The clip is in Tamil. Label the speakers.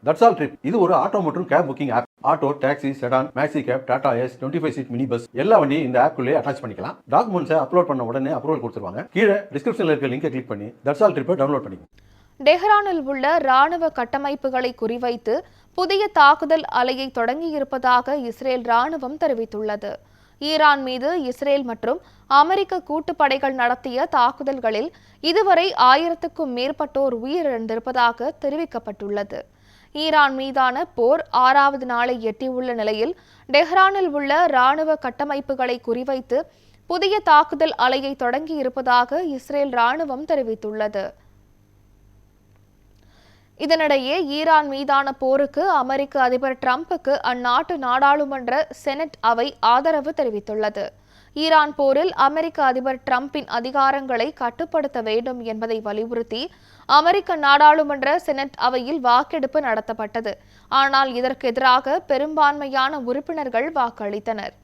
Speaker 1: தட்ஸ் ஆல் ட்ரிப் இது ஒரு ஆட்டோ மற்றும் cab booking app. Auto, taxi, sedan, maxi cab, Tata ace, 25 seat mini bus எல்லா வண்டியும் இந்த ஆப்குள்ளே அட்டாச் பண்ணிக்கலாம். டாக்குமெண்ட்ஸை அப்லோட் பண்ண உடனே அப்ரூவல் கொடுத்துருவாங்க. கீழே டிஸ்கிரிப்ஷன்ல இருக்க லிங்கை கிளிக் பண்ணி தட்ஸ் ஆல் ட்ரிப்பை டவுன்லோட் பண்ணிக்கோங்க.
Speaker 2: டெஹ்ரானில் உள்ள ராணுவ கட்டமைப்புகளை குறிவைத்து புதிய தாக்குதல் அலையை தொடங்கியிருப்பதாக இஸ்ரேல் ராணுவம் தெரிவித்துள்ளது. ஈரான் மீது இஸ்ரேல் மற்றும் அமெரிக்க கூட்டுப்படைகள் நடத்திய தாக்குதல்களில் இதுவரை 1000க்கும் மேற்பட்டோர் உயிரிழந்திருப்பதாக தெரிவிக்கப்பட்டுள்ளது. ஈரான் மீதான போர் 6வது நாளை எட்டியுள்ள நிலையில் டெஹ்ரானில் உள்ள ராணுவ கட்டமைப்புகளை குறிவைத்து புதிய தாக்குதல் அலையை தொடங்கியிருப்பதாக இஸ்ரேல் ராணுவம் தெரிவித்துள்ளது. இதனிடையே ஈரான் மீதான போருக்கு அமெரிக்க அதிபர் டிரம்புக்கு அந்நாட்டு நாடாளுமன்ற செனட் அவை ஆதரவு தெரிவித்துள்ளது. ஈரான் போரில் அமெரிக்க அதிபர் டிரம்பின் அதிகாரங்களை கட்டுப்படுத்த வேண்டும் என்பதை வலியுறுத்தி அமெரிக்க நாடாளுமன்ற செனட் அவையில் வாக்கெடுப்பு நடத்தப்பட்டது. ஆனால் இதற்கு எதிராக பெரும்பான்மையான உறுப்பினர்கள் வாக்களித்தனர்.